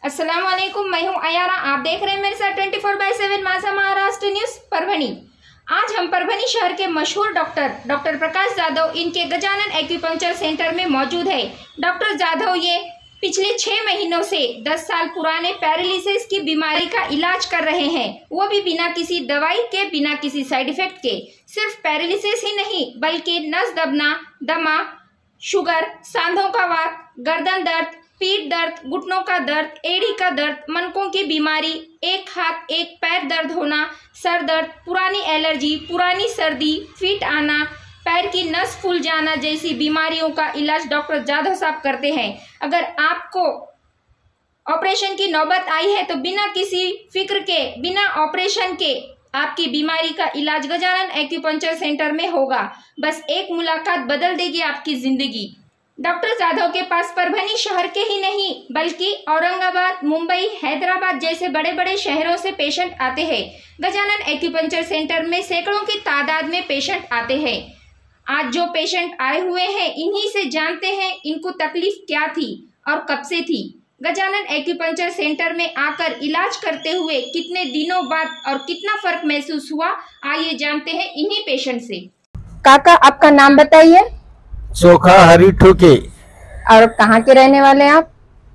अस्सलाम वालेकुम, मैं हूं अयारा। आप देख रहे हैं मेरे साथ 24/7 माझा महाराष्ट्र न्यूज़ परभनी। आज हम परभनी शहर के मशहूर डॉक्टर प्रकाश जाधव इनके गजानन एक्यूपंक्चर सेंटर में मौजूद है। डॉक्टर जाधव ये पिछले 6 महीनों से 10 साल पुराने पैरालिसिस की बीमारी का इलाज कर रहे हैं, वो भी बिना किसी दवाई के, बिना किसी साइड इफेक्ट के। सिर्फ पैरालिसिस ही नहीं बल्कि नस दबना, दमा, शुगर, सांधों का वात, गर्दन दर्द, पीठ दर्द, घुटनों का दर्द, एड़ी का दर्द, मनकों की बीमारी, एक हाथ एक पैर दर्द होना, सर दर्द, पुरानी एलर्जी, पुरानी सर्दी, फिट आना, पैर की नस फूल जाना जैसी बीमारियों का इलाज डॉक्टर जाधव साहब करते हैं। अगर आपको ऑपरेशन की नौबत आई है तो बिना किसी फिक्र के, बिना ऑपरेशन के आपकी बीमारी का इलाज गजानन एक्यूपंक्चर सेंटर में होगा। बस एक मुलाकात बदल देगी आपकी जिंदगी। डॉक्टर जाधव के पास परभनी शहर के ही नहीं बल्कि औरंगाबाद, मुंबई, हैदराबाद जैसे बड़े बड़े शहरों से पेशेंट आते हैं। गजानन एक्यूपंक्चर सेंटर में सैकड़ों की तादाद में पेशेंट आते हैं। आज जो पेशेंट आए हुए हैं इन्हीं से जानते हैं इनको तकलीफ क्या थी और कब से थी। गजानन एक्यूपंक्चर सेंटर में आकर इलाज करते हुए कितने दिनों बाद और कितना फर्क महसूस हुआ, आइए जानते हैं इन्हीं पेशेंट से। काका, आपका नाम बताइए। सोखा हरी ठोके। और कहाँ के रहने वाले हैं आप?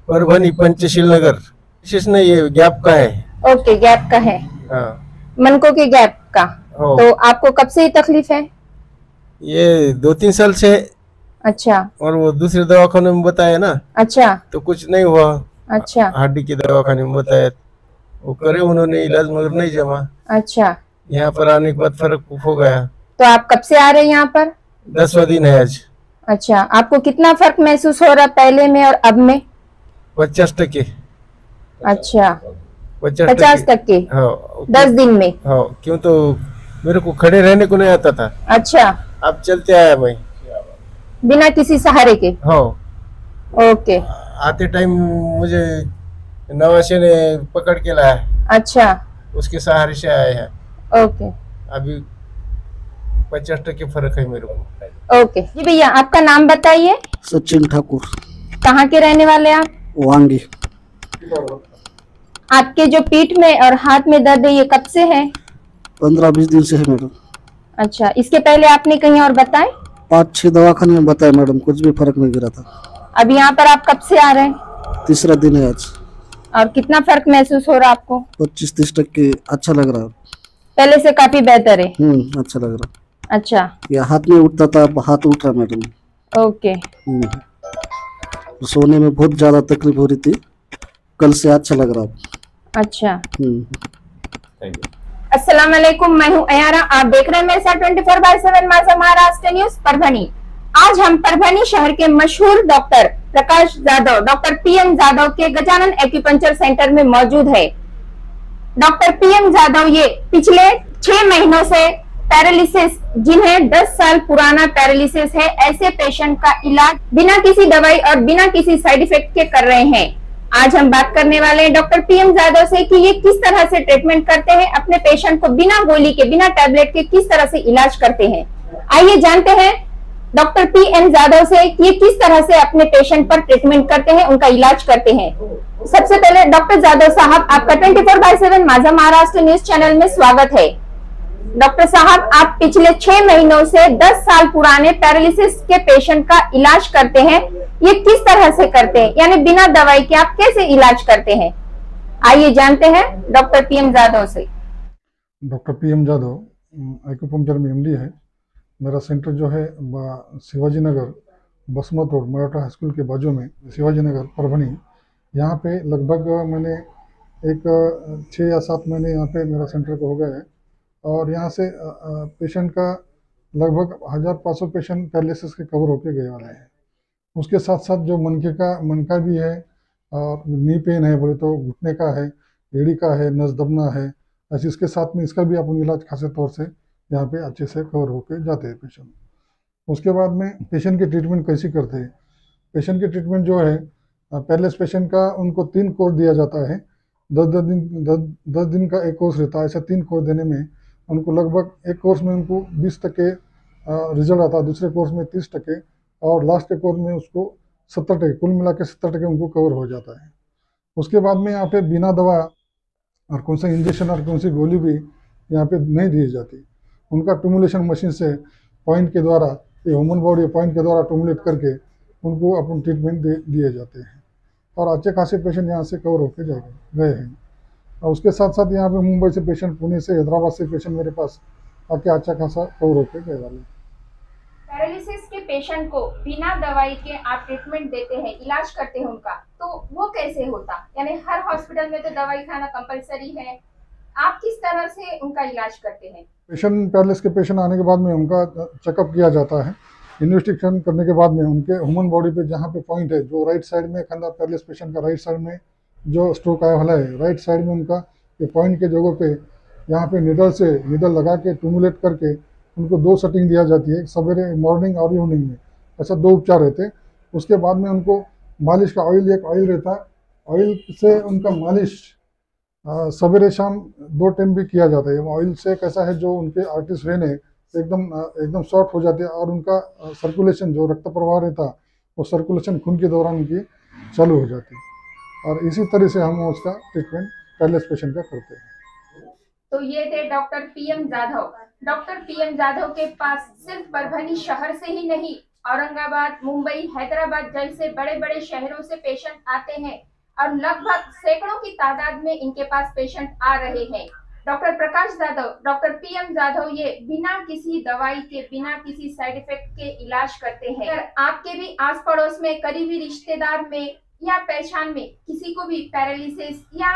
परभनी पंचशील नगर। विशेष नहीं, ये गैप का है। ओके, गैप का है। हाँ। मनकों के गैप का। तो आपको कब से ये तकलीफ है? ये 2-3 साल से। अच्छा। और वो दूसरे दवाखाने में बताया ना। अच्छा। तो कुछ नहीं हुआ। अच्छा। हड्डी के दवाखाने में बताया, वो करे उन्होंने इलाज मगर नहीं जमा। अच्छा। यहाँ पर आने के बाद फर्क हो गया। तो आप कब से आ रहे हैं यहाँ पर? 10वां दिन है आज। अच्छा, आपको कितना फर्क महसूस हो रहा पहले में और अब में? 50%। अच्छा, 50%। हाँ, 10 दिन में। हाँ, क्यों तो मेरे को खड़े रहने को नहीं आता था। अच्छा। अब चलते आया मैं बिना किसी सहारे के। हाँ। ओके। आते टाइम मुझे नवासे ने पकड़ के लाया। अच्छा। उसके सहारे से आए हैं। ओके। अभी 50% फर्क है मेरे को। ओके जी भैया, आपका नाम बताइए। सचिन ठाकुर। कहाँ के रहने वाले आप? वांगी। आपके जो पीठ में और हाथ में दर्द है ये कब से है? 15-20 दिन से है मैडम। अच्छा, इसके पहले आपने कहीं और बताए? 5-6 दवाखाने में बताया मैडम, कुछ भी फर्क नहीं गिरा था। अब यहाँ पर आप कब से आ रहे हैं? 3रा दिन है आज। और कितना फर्क महसूस हो रहा है आपको? 25-30% अच्छा लग रहा है। पहले से काफी बेहतर है। अच्छा लग रहा। अच्छा। या हाथ में उठता था, हाथ उठ रहा मैडम। ओके। सोने में बहुत ज्यादा तकलीफ हो रही थी, कल से अच्छा लग रहा। अच्छा। अस्सलाम वालेकुम, मैं हूं अयारा। आप देख रहे हैं मेरे साथ 24/7 माझा महाराष्ट्र न्यूज़ परभनी। आज हम परभनी शहर के मशहूर doctor Prakash Jadhav, doctor PM Jadhav के गजानन एक्यूपंक्चर सेंटर में मौजूद है। डॉक्टर PM जाधव ये पिछले 6 महीनों से पैरालिसिस, जिन्हें 10 साल पुराना पैरालिसिस है, ऐसे पेशेंट का इलाज बिना किसी दवाई और बिना किसी साइड इफेक्ट के कर रहे हैं। आज हम बात करने वाले हैं डॉक्टर PM जाधव से कि ये किस तरह से ट्रीटमेंट करते हैं, अपने पेशेंट को बिना गोली के, बिना टैबलेट के किस तरह से इलाज करते हैं। आइए जानते हैं डॉक्टर PM जाधव से कि ये किस तरह से अपने पेशेंट पर ट्रीटमेंट करते हैं, उनका इलाज करते हैं। सबसे पहले डॉक्टर जाधव साहब, आपका 24/7 माझा महाराष्ट्र न्यूज चैनल में स्वागत है। डॉक्टर साहब, आप पिछले 6 महीनों से 10 साल पुराने पैरालिसिस के पेशेंट का इलाज करते हैं, ये किस तरह से करते हैं, यानी बिना दवाई के आप कैसे इलाज करते हैं? आइए जानते हैं डॉक्टर PM जाधव से। डॉक्टर PM जाधव एक्यूपंक्चर में MD है। मेरा सेंटर जो है Shivaji Nagar, Basmat road, Maratha high school के बाजू में, शिवाजी नगर, परभनी। यहाँ पे लगभग मैंने एक 6 या 7 महीने यहाँ पे मेरा सेंटर को हो गया है। और यहाँ से पेशेंट का लगभग 1500 पेशेंट पैरालिसिस के कवर होके गए वाले हैं। उसके साथ साथ जो मनका भी है, और नी पेन है बोले तो घुटने का है, एड़ी का है, नस दबना है, ऐसे इसके साथ में इसका भी अपन इलाज खासे तौर से यहाँ पे अच्छे से कवर होके जाते हैं पेशेंट। उसके बाद में पेशेंट की ट्रीटमेंट कैसी करते हैं? पेशेंट की ट्रीटमेंट जो है, पहले पेशेंट का उनको 3 कोर्स दिया जाता है। 10 दिन का एक कोर्स रहता है। ऐसा 3 कोर्स देने में उनको लगभग एक कोर्स में उनको 20% रिजल्ट आता है, दूसरे कोर्स में 30% और लास्ट के कोर्स में उसको 70%, कुल मिला के 70% उनको कवर हो जाता है। उसके बाद में यहाँ पे बिना दवा और कौन सा इंजेक्शन और कौन सी गोली भी यहाँ पे नहीं दी जाती। उनका टूमुलेशन मशीन से पॉइंट के द्वारा, ये ह्यूमन बॉडी पॉइंट के द्वारा टूमुलेट करके उनको अपन ट्रीटमेंट दिए जाते हैं और अच्छे खासे पेशेंट यहाँ से कवर होके गए हैं। और उसके साथ साथ यहाँ पे मुंबई से पेशेंट, पुणे से, हैदराबाद से पेशेंट मेरे पास आके अच्छा खासा कवर होके गए वाले। पैरालिसिस के पेशेंट को बिना दवाई के आप ट्रीटमेंट देते हैं, इलाज करते हैं उनका, तो वो कैसे होता? यानी हर हॉस्पिटल में तो दवाई खाना कंपलसरी है, आप किस तरह से उनका इलाज करते हैं? पेशेंट, पैरालिसिस के पेशेंट आने के बाद में उनका चेकअप किया जाता है। इन्वेस्टिगेशन करने के बाद में उनके ह्यूमन बॉडी पे जहाँ पे पॉइंट है, जो राइट साइड में कंधा पैरालिसिस पेशेंट का राइट साइड में जो स्ट्रोक आया वाला है, राइट साइड में उनका ये पॉइंट के जगह पे यहाँ पे निडल लगा के टूमुलेट करके उनको 2 सेटिंग दिया जाती है, सवेरे मॉर्निंग और इवनिंग में। ऐसा 2 उपचार रहते हैं। उसके बाद में उनको मालिश का ऑयल, एक ऑयल रहता है, ऑयल से उनका मालिश सवेरे शाम 2 टाइम भी किया जाता है। ऑयल से कैसा है, जो उनके आर्टिस्ट वेन है एकदम शॉर्ट हो जाते हैं और उनका सर्कुलेशन, जो रक्त प्रवाह रहता है, वो सर्कुलेशन खून के दौरान उनकी चालू हो जाती है। और इसी तरह से हम उसका ट्रीटमेंट पैरालिसिस पेशेंट का करते हैं। तो ये थे doctor PM Jadhav. Doctor PM Jadhav के पास सिर्फ परभनी शहर से ही नहीं, औरंगाबाद, मुंबई, हैदराबाद जैसे बड़े बड़े शहरों से पेशेंट आते हैं और लगभग सैकड़ों की तादाद में इनके पास पेशेंट आ रहे हैं। Doctor Prakash Jadhav, doctor PM Jadhav ये बिना किसी दवाई के, बिना किसी साइड इफेक्ट के इलाज करते हैं। अगर आपके भी आस पड़ोस में, करीबी रिश्तेदार में या पहचान में किसी को भी पैरालिसिस या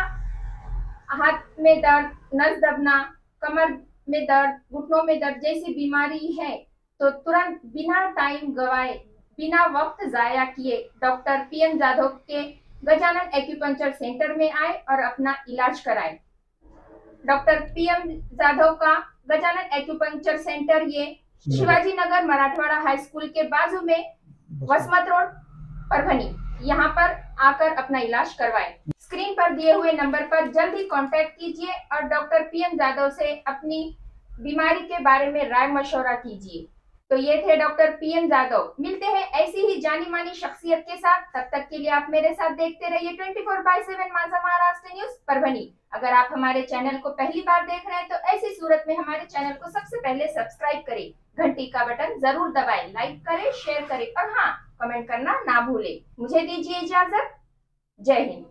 हाथ में दर्द, नस दबना, कमर में दर्द, घुटनों में दर्द जैसी बीमारी है, तो तुरंत बिना टाइम गवाए, बिना वक्त जाया किए डॉक्टर पीएम जाधव के गजानन एक्यूपंक्चर सेंटर में आए और अपना इलाज कराए। डॉक्टर पीएम जाधव का गजानन एक्यूपंक्चर सेंटर ये शिवाजी नगर मराठवाड़ा हाई स्कूल के बाजू में, वसमत रोड, परभनी, यहाँ पर आकर अपना इलाज करवाएं। स्क्रीन पर दिए हुए नंबर पर जल्दी कांटेक्ट कीजिए और डॉक्टर पीएम जाधव से अपनी बीमारी के बारे में राय मशवरा कीजिए। तो ये थे डॉक्टर पीएम जाधव। मिलते हैं ऐसी ही जानी मानी शख्सियत के साथ। तब तक के लिए आप मेरे साथ देखते रहिए 24/7 माझा महाराष्ट्र न्यूज परभनी। अगर आप हमारे चैनल को पहली बार देख रहे हैं तो ऐसी सूरत में हमारे चैनल को सबसे पहले सब्सक्राइब करें, घंटी का बटन जरूर दबाएं, लाइक करें, शेयर करें और हाँ, कमेंट करना ना भूलें। मुझे दीजिए इजाजत। जय हिंद।